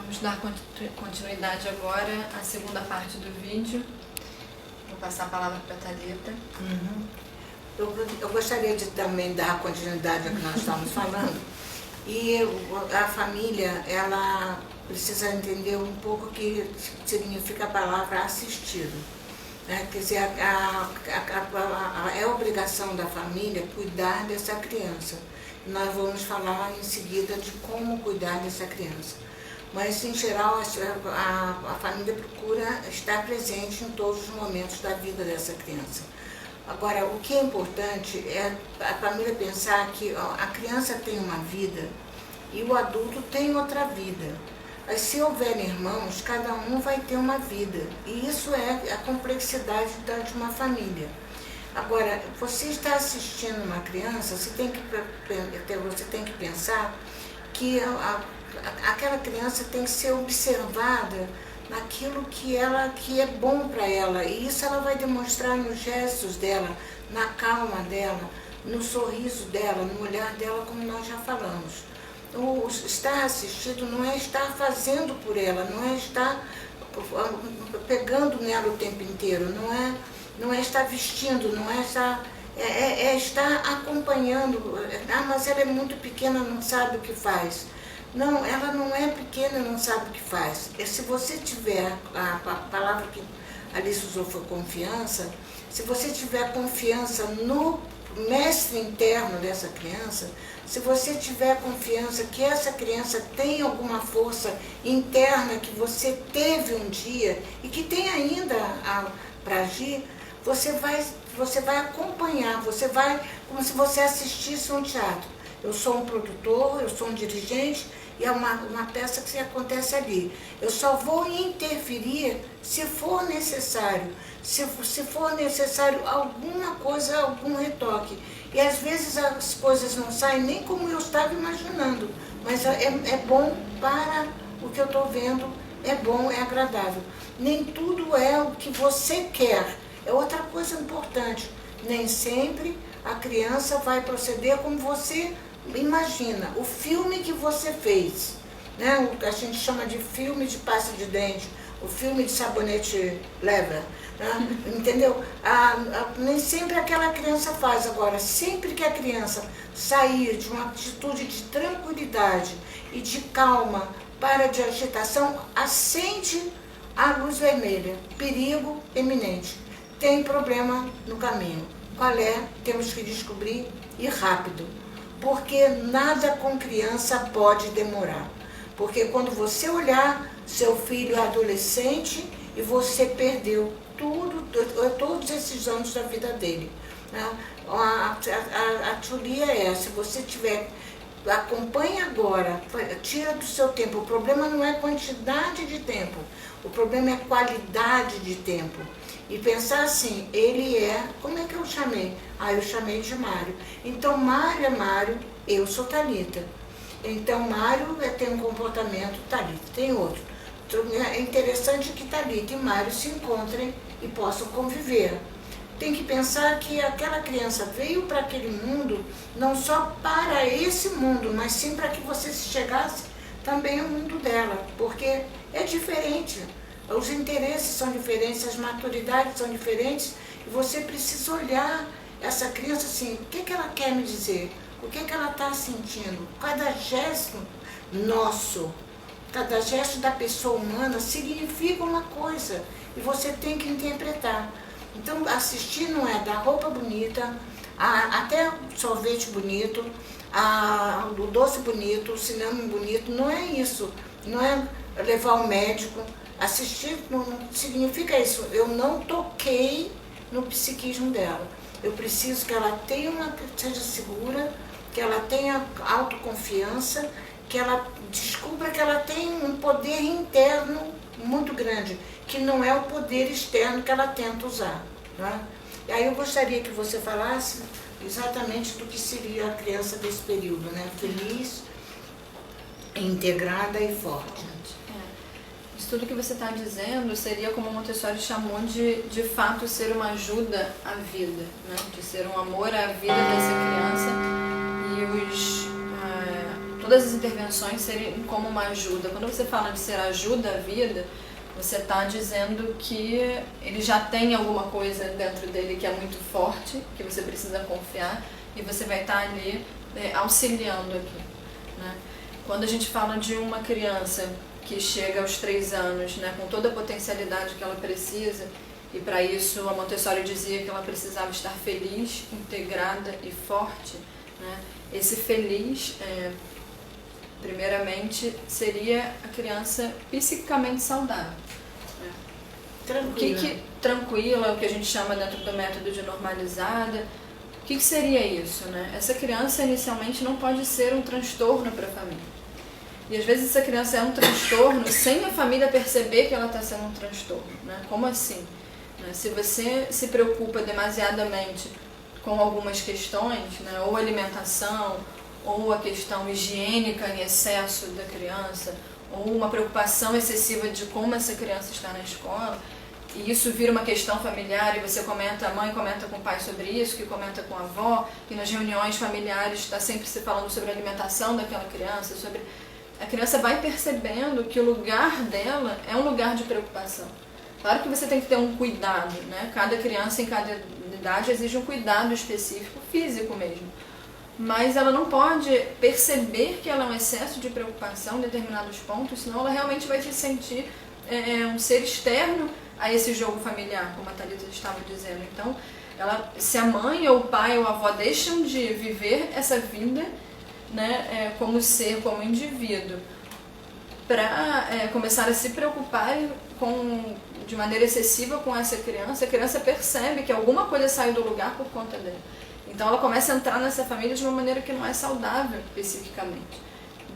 Vamos dar continuidade agora à segunda parte do vídeo. Vou passar a palavra para a Thalita. Eu gostaria de também dar continuidade ao que nós estamos falando. E a família, ela precisa entender um pouco o que significa a palavra assistido. Quer dizer, é obrigação da família cuidar dessa criança. Nós vamos falar em seguida de como cuidar dessa criança. Mas, em geral, a família procura estar presente em todos os momentos da vida dessa criança. Agora, o que é importante é a família pensar que a criança tem uma vida e o adulto tem outra vida. Mas se houver irmãos, cada um vai ter uma vida. E isso é a complexidade de uma família. Agora, você está assistindo uma criança, você tem que pensar que aquela criança tem que ser observada naquilo que é bom para ela. E isso ela vai demonstrar nos gestos dela, na calma dela, no sorriso dela, no olhar dela, como nós já falamos. O estar assistido não é estar fazendo por ela, não é estar pegando nela o tempo inteiro, não é estar vestindo, não é estar... É estar acompanhando. Ah, mas ela é muito pequena, não sabe o que faz. Não, ela não é pequena, não sabe o que faz. Se você tiver, a palavra que Alice usou foi confiança, se você tiver confiança no mestre interno dessa criança, se você tiver confiança que essa criança tem alguma força interna que você teve um dia e que tem ainda para agir, você vai acompanhar, você vai como se você assistisse um teatro. Eu sou um produtor, eu sou um dirigente, e é uma peça que acontece ali. Eu só vou interferir se for necessário. Se for necessário alguma coisa, algum retoque. E às vezes as coisas não saem nem como eu estava imaginando, mas é bom para o que eu estou vendo, é bom, é agradável. Nem tudo é o que você quer. É outra coisa importante. Nem sempre a criança vai proceder como você imagina. O filme que você fez, né? A gente chama de filme de pasta de dente, o filme de sabonete leva, né? Entendeu? Nem sempre aquela criança faz. Agora, sempre que a criança sair de uma atitude de tranquilidade e de calma para de agitação, acende a luz vermelha, perigo iminente, tem problema no caminho. Qual é? Temos que descobrir e rápido, porque nada com criança pode demorar. Porque quando você olhar seu filho adolescente e você perdeu todos esses anos da vida dele. Né? A teoria é, se você tiver, acompanhe agora, tira do seu tempo. O problema não é quantidade de tempo, o problema é qualidade de tempo. E pensar assim, ele é, como é que eu chamei? Eu chamei de Mário. Então Mário é Mário, eu sou Thalita. Então Mário tem um comportamento, Thalita tem outro. Então, é interessante que Thalita e Mário se encontrem e possam conviver. Tem que pensar que aquela criança veio para aquele mundo, não só para esse mundo, mas sim para que você chegasse também ao mundo dela, porque é diferente. Os interesses são diferentes, as maturidades são diferentes, e você precisa olhar essa criança assim, o que ela quer me dizer? O que ela está sentindo? Cada gesto nosso, cada gesto da pessoa humana significa uma coisa, e você tem que interpretar. Então, assistir não é dar roupa bonita, até sorvete bonito, o doce bonito, o cinema bonito, não é isso. Não é levar o médico. Assistir não significa isso. Eu não toquei no psiquismo dela. Eu preciso que ela seja segura, que ela tenha autoconfiança, que ela descubra que ela tem um poder interno muito grande, que não é o poder externo que ela tenta usar. Né? E aí eu gostaria que você falasse exatamente do que seria a criança desse período, né? Feliz, integrada e forte. Isso tudo que você está dizendo seria como Montessori chamou de fato ser uma ajuda à vida, né? De ser um amor à vida dessa criança, e todas as intervenções serem como uma ajuda. Quando você fala de ser ajuda à vida, você está dizendo que ele já tem alguma coisa dentro dele que é muito forte, que você precisa confiar, e você vai estar ali auxiliando aqui, né? Quando a gente fala de uma criança que chega aos 3 anos, né, com toda a potencialidade que ela precisa, e para isso a Montessori dizia que ela precisava estar feliz, integrada e forte, né? Esse feliz, primeiramente, seria a criança psiquicamente saudável. Né? Tranquila. Tranquila, o que a gente chama dentro do método de normalizada. O que seria isso, né? Essa criança inicialmente não pode ser um transtorno para a família. E às vezes essa criança é um transtorno sem a família perceber que ela está sendo um transtorno, né? Como assim? Se você se preocupa demasiadamente com algumas questões, né? Ou alimentação, ou a questão higiênica em excesso da criança, ou uma preocupação excessiva de como essa criança está na escola, e isso vira uma questão familiar, e você comenta, a mãe comenta com o pai sobre isso, que comenta com a avó, que nas reuniões familiares está sempre se falando sobre a alimentação daquela criança, sobre... A criança vai percebendo que o lugar dela é um lugar de preocupação. Claro que você tem que ter um cuidado, né? Cada criança em cada idade exige um cuidado específico, físico mesmo. Mas ela não pode perceber que ela é um excesso de preocupação em determinados pontos, senão ela realmente vai se sentir um ser externo a esse jogo familiar, como a Thalita estava dizendo. Então, se a mãe ou o pai ou a avó deixam de viver essa vida, né, como ser, como indivíduo, para começar a se preocupar de maneira excessiva com essa criança, a criança percebe que alguma coisa saiu do lugar por conta dela. Então ela começa a entrar nessa família de uma maneira que não é saudável psiquicamente.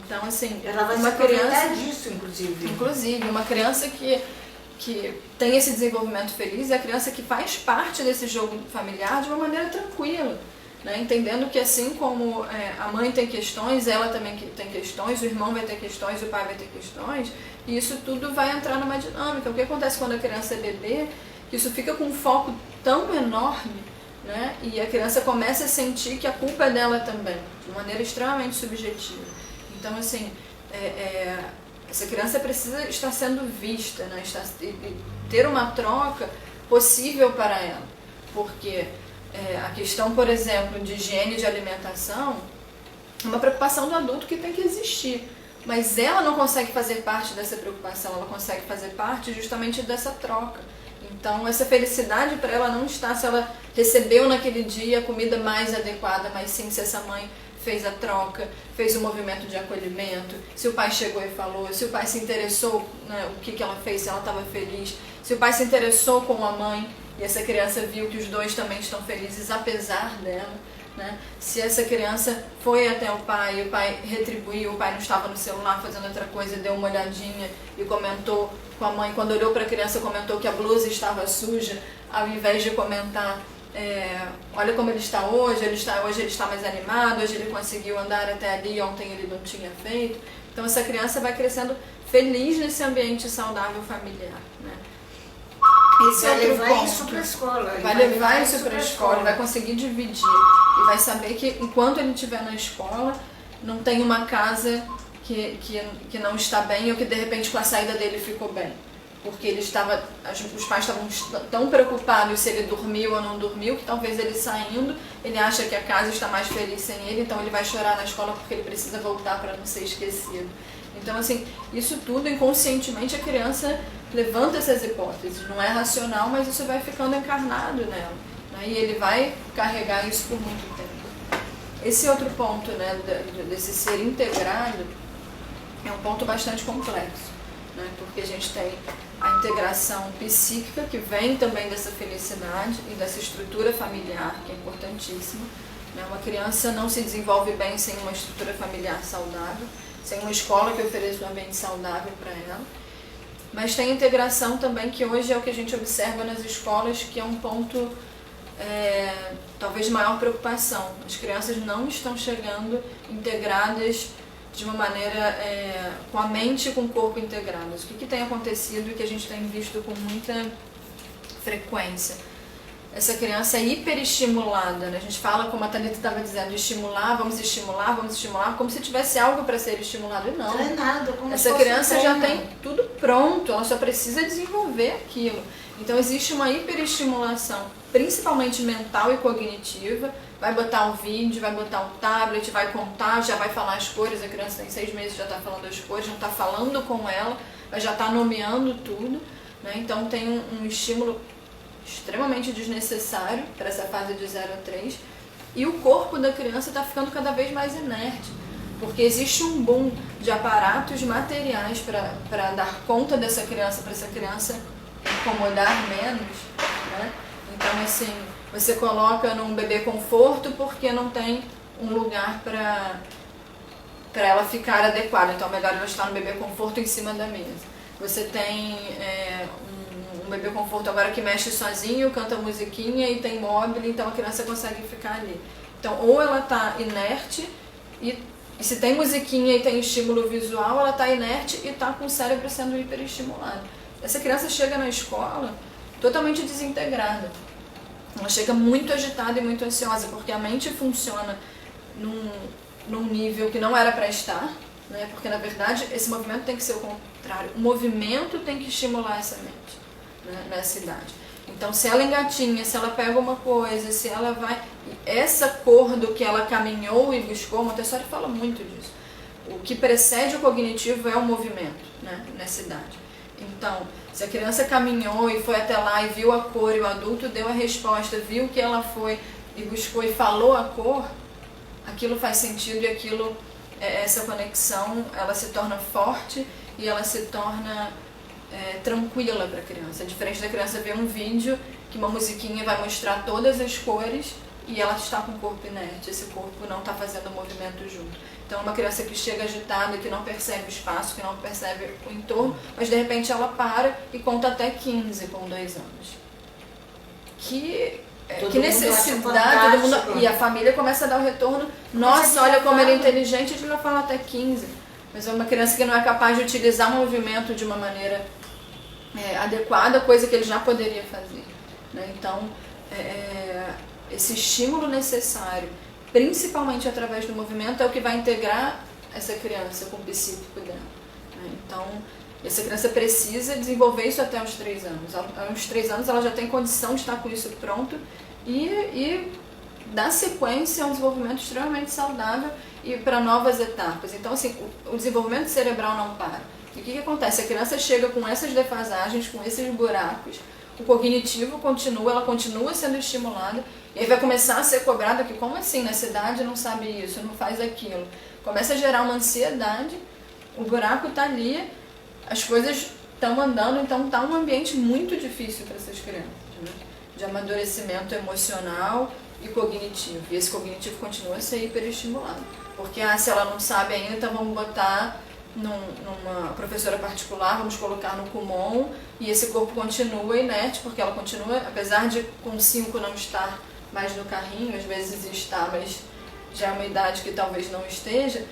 Então, assim, ela vai uma se criança disso, inclusive. Inclusive, uma criança que tem esse desenvolvimento feliz é a criança que faz parte desse jogo familiar de uma maneira tranquila, né? Entendendo que assim como a mãe tem questões, ela também tem questões, o irmão vai ter questões, o pai vai ter questões, e isso tudo vai entrar numa dinâmica. O que acontece quando a criança é bebê, que isso fica com um foco tão enorme, né? E a criança começa a sentir que a culpa é dela também, de maneira extremamente subjetiva. Então, assim, essa criança precisa estar sendo vista, né? Ter uma troca possível para ela. Porque a questão, por exemplo, de higiene de alimentação é uma preocupação do adulto que tem que existir. Mas ela não consegue fazer parte dessa preocupação, ela consegue fazer parte justamente dessa troca. Então, essa felicidade para ela não está se ela recebeu naquele dia a comida mais adequada, mas sim se essa mãe fez a troca, fez o movimento de acolhimento, se o pai chegou e falou, se o pai se interessou, né, o que ela fez, se ela estava feliz, se o pai se interessou com a mãe e essa criança viu que os dois também estão felizes apesar dela, né? Se essa criança foi até o pai retribuiu, o pai não estava no celular fazendo outra coisa, deu uma olhadinha e comentou com a mãe, quando olhou para a criança comentou que a blusa estava suja, ao invés de comentar olha como ele está hoje, hoje ele está mais animado, hoje ele conseguiu andar até ali, ontem ele não tinha feito. Então essa criança vai crescendo feliz nesse ambiente saudável familiar, né? Esse vai outro levar ponto. Isso para a escola. Vai levar isso para a escola, vai conseguir dividir e vai saber que enquanto ele estiver na escola não tem uma casa que não está bem ou que de repente com a saída dele ficou bem. Porque os pais estavam tão preocupados se ele dormiu ou não dormiu, que talvez ele saindo, ele acha que a casa está mais feliz sem ele, então ele vai chorar na escola porque ele precisa voltar para não ser esquecido. Então, assim, isso tudo inconscientemente a criança levanta essas hipóteses. Não é racional, mas isso vai ficando encarnado nela, né? E ele vai carregar isso por muito tempo. Esse outro ponto, né, desse ser integrado é um ponto bastante complexo, né? Porque a gente tem a integração psíquica, que vem também dessa felicidade e dessa estrutura familiar, que é importantíssima, né? Uma criança não se desenvolve bem sem uma estrutura familiar saudável, sem uma escola que ofereça um ambiente saudável para ela. Mas tem a integração também, que hoje é o que a gente observa nas escolas, que é um ponto talvez de maior preocupação. As crianças não estão chegando integradas de uma maneira com a mente e com o corpo integrados. O que tem acontecido e que a gente tem visto com muita frequência? essa criança é hiperestimulada, né? A gente fala, como a Thalita estava dizendo, vamos estimular, como se tivesse algo para ser estimulado. E não. Treinado, como essa criança já tem tudo pronto, ela só precisa desenvolver aquilo. Então existe uma hiperestimulação, principalmente mental e cognitiva. Vai botar o vídeo, vai botar o tablet, vai contar, já vai falar as cores. A criança tem 6 meses, já está falando as cores, já está falando com ela, já está nomeando tudo, né? Então tem um estímulo extremamente desnecessário para essa fase de 0 a 3, e o corpo da criança está ficando cada vez mais inerte, porque existe um boom de aparatos materiais para dar conta dessa criança, para essa criança incomodar menos, né? Então, assim, você coloca num bebê conforto porque não tem um lugar para ela ficar adequada, então é melhor ela estar no bebê conforto em cima da mesa. Você tem um bebê conforto agora que mexe sozinho, canta musiquinha e tem móvel, então a criança consegue ficar ali. Então, ou ela está inerte, e se tem musiquinha e tem estímulo visual, ela está inerte e está com o cérebro sendo hiperestimulado. Essa criança chega na escola totalmente desintegrada. Ela chega muito agitada e muito ansiosa, porque a mente funciona num nível que não era para estar, né? Porque, na verdade, esse movimento tem que ser o contrário. O movimento tem que estimular essa mente, né, nessa idade. Então, se ela engatinha, se ela pega uma coisa, se ela vai... Essa cor do que ela caminhou e buscou, Montessori fala muito disso. O que precede o cognitivo é o movimento, né, nessa idade. Então, se a criança caminhou e foi até lá e viu a cor e o adulto deu a resposta, viu que ela foi e buscou e falou a cor, aquilo faz sentido e aquilo, essa conexão, ela se torna forte e ela se torna tranquila para a criança. É diferente da criança ver um vídeo que uma musiquinha vai mostrar todas as cores e ela está com o corpo inerte, esse corpo não está fazendo o movimento junto. Então, uma criança que chega agitada, que não percebe o espaço, que não percebe o entorno, mas de repente ela para e conta até 15 com 2 anos. Que necessidade, todo mundo, e a família começa a dar o retorno, nossa, olha como ele é inteligente, ele já fala até 15. Mas é uma criança que não é capaz de utilizar o movimento de uma maneira adequada, coisa que ele já poderia fazer, né? Então, esse estímulo necessário, principalmente através do movimento, é o que vai integrar essa criança com o psíquico dela, né? Então, essa criança precisa desenvolver isso até os 3 anos. Aos 3 anos ela já tem condição de estar com isso pronto e dar sequência a um desenvolvimento extremamente saudável e para novas etapas. Então, assim, o desenvolvimento cerebral não para. E o que acontece? A criança chega com essas defasagens, com esses buracos, o cognitivo continua, ela continua sendo estimulada, e aí vai começar a ser cobrada que, como assim, nessa idade não sabe isso, não faz aquilo. Começa a gerar uma ansiedade, o buraco está ali, as coisas estão andando, então está um ambiente muito difícil para essas crianças, né? De amadurecimento emocional e cognitivo. E esse cognitivo continua a ser hiperestimulado. Porque se ela não sabe ainda, então vamos botar numa professora particular, vamos colocar no Kumon, e esse corpo continua inerte, porque ela continua, apesar de com 5 não estar mais no carrinho, às vezes está, mas já é uma idade que talvez não esteja,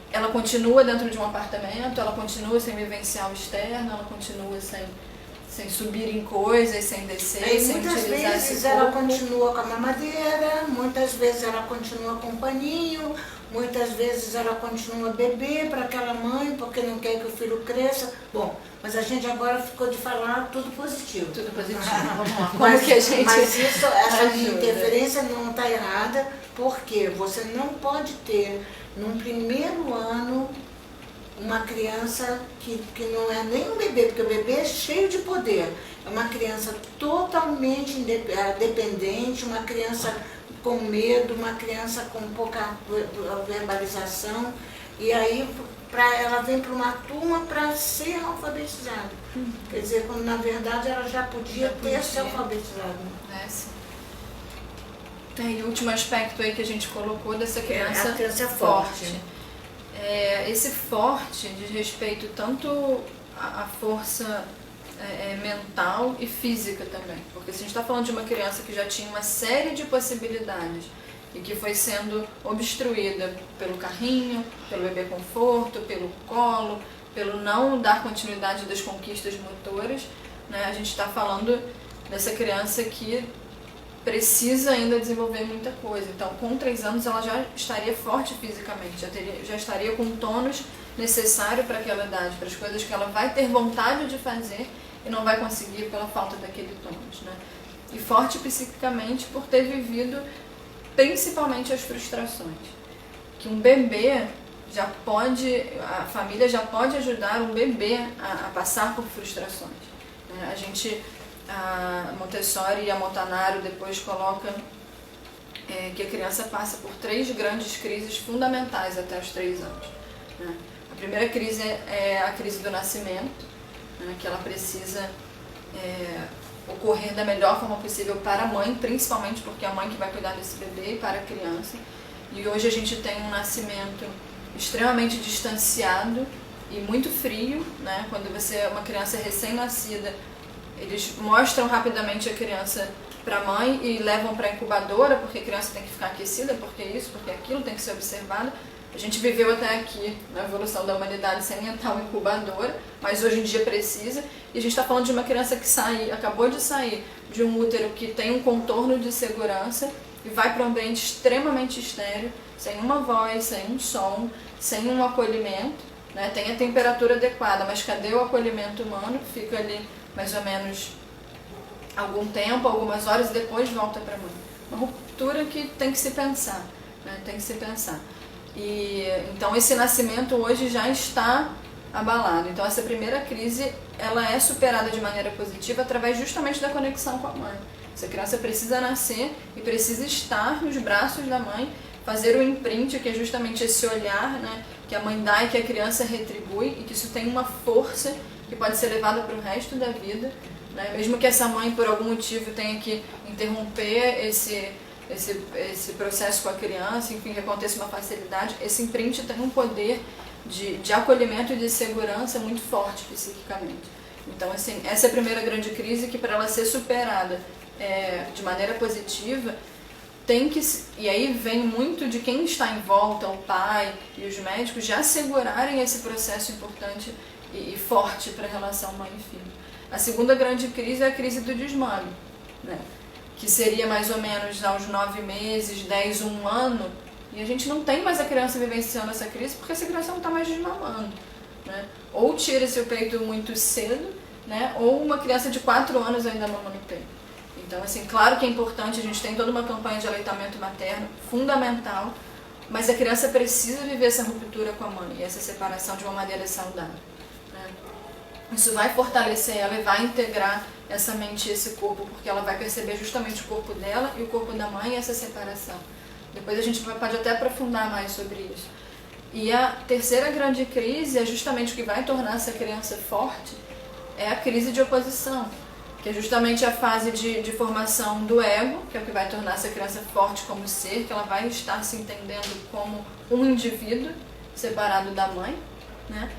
ela continua dentro de um apartamento, ela continua sem vivenciar o externo, ela continua sem subir em coisas, sem descer, sem utilizar esse corpo. Muitas vezes ela continua com a mamadeira, muitas vezes ela continua com o paninho, muitas vezes ela continua bebê para aquela mãe, porque não quer que o filho cresça. Bom, mas a gente agora ficou de falar tudo positivo. Tudo positivo, vamos lá. Como que a gente mas essa interferência não está errada, porque você não pode ter, num primeiro ano, uma criança que não é nem um bebê, porque o bebê é cheio de poder. É uma criança totalmente dependente, uma criança com medo, uma criança com pouca verbalização. E aí ela vem para uma turma para ser alfabetizada. Quer dizer, quando na verdade ela já podia ter se alfabetizado. Sim. Tem o último aspecto aí que a gente colocou dessa criança, a criança forte. Esse forte diz respeito tanto à força mental e física também. Porque se a gente está falando de uma criança que já tinha uma série de possibilidades e que foi sendo obstruída pelo carrinho, pelo bebê conforto, pelo colo, pelo não dar continuidade das conquistas motoras, né? A gente está falando dessa criança que precisa ainda desenvolver muita coisa. Então, com 3 anos, ela já estaria forte fisicamente, já estaria com o tônus necessário para aquela idade, para as coisas que ela vai ter vontade de fazer e não vai conseguir pela falta daquele tônus, né? E forte psiquicamente por ter vivido principalmente as frustrações. Que um bebê já pode, a família já pode ajudar um bebê a passar por frustrações. A Montessori e a Montanaro depois coloca que a criança passa por 3 grandes crises fundamentais até os 3 anos. Né? A primeira crise é a crise do nascimento, né? Que ela precisa ocorrer da melhor forma possível para a mãe, principalmente porque é a mãe que vai cuidar desse bebê, e para a criança. E hoje a gente tem um nascimento extremamente distanciado e muito frio, né? Quando você é uma criança recém-nascida, eles mostram rapidamente a criança para a mãe e levam para a incubadora, porque a criança tem que ficar aquecida, porque isso, porque aquilo tem que ser observado. A gente viveu até aqui na evolução da humanidade sem entrar uma incubadora, mas hoje em dia precisa. E a gente está falando de uma criança que acabou de sair de um útero que tem um contorno de segurança e vai para um ambiente extremamente estéril, sem uma voz, sem um som, sem um acolhimento, né? Tem a temperatura adequada, mas cadê o acolhimento humano? Fica ali mais ou menos algum tempo, algumas horas, e depois volta para a mãe. Uma ruptura que tem que se pensar, né? Tem que se pensar. E então esse nascimento hoje já está abalado. Então essa primeira crise, ela é superada de maneira positiva através justamente da conexão com a mãe. Essa criança precisa nascer e precisa estar nos braços da mãe, fazer o imprint, que é justamente esse olhar, né, que a mãe dá e que a criança retribui, e que isso tem uma força que pode ser levada para o resto da vida, né? Mesmo que essa mãe por algum motivo tenha que interromper esse processo com a criança, enfim, que aconteça uma facilidade, esse imprint tem um poder de acolhimento e de segurança muito forte psiquicamente. Então, assim, essa é a primeira grande crise que, para ela ser superada de maneira positiva, e aí vem muito de quem está em volta, o pai e os médicos, já segurarem esse processo importante e forte para a relação mãe e filho. A segunda grande crise é a crise do desmame, né? Que seria mais ou menos aos 9 meses, 10, 1 ano, e a gente não tem mais a criança vivenciando essa crise porque essa criança não está mais desmamando, né? Ou tira-se o peito muito cedo, né? Ou uma criança de 4 anos ainda mama no peito. Então, assim, claro que é importante, a gente tem toda uma campanha de aleitamento materno, fundamental, mas a criança precisa viver essa ruptura com a mãe e essa separação de uma maneira saudável, né? Isso vai fortalecer ela e vai integrar essa mente e esse corpo, porque ela vai perceber justamente o corpo dela e o corpo da mãe e essa separação. Depois a gente pode até aprofundar mais sobre isso. E a terceira grande crise é justamente o que vai tornar essa criança forte, é a crise de oposição, que é justamente a fase de formação do ego, que é o que vai tornar essa criança forte como ser, que ela vai estar se entendendo como um indivíduo separado da mãe, né?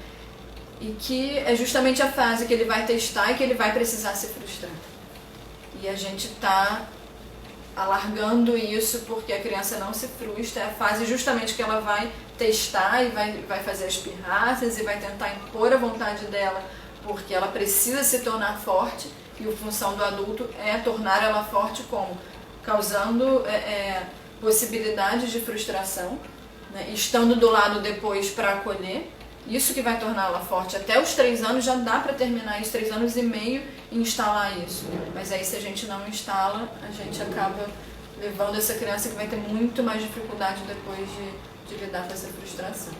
E que é justamente a fase que ele vai testar e que ele vai precisar se frustrar. E a gente está alargando isso porque a criança não se frustra, é a fase justamente que ela vai testar e vai fazer as pirraças e vai tentar impor a vontade dela, porque ela precisa se tornar forte, e a função do adulto é tornar ela forte como? Causando possibilidades de frustração, né? Estando do lado depois para acolher. Isso que vai torná-la forte. Até os 3 anos já dá para terminar isso, 3 anos e meio, e instalar isso. Mas aí se a gente não instala, a gente acaba levando essa criança que vai ter muito mais dificuldade depois de lidar com essa frustração.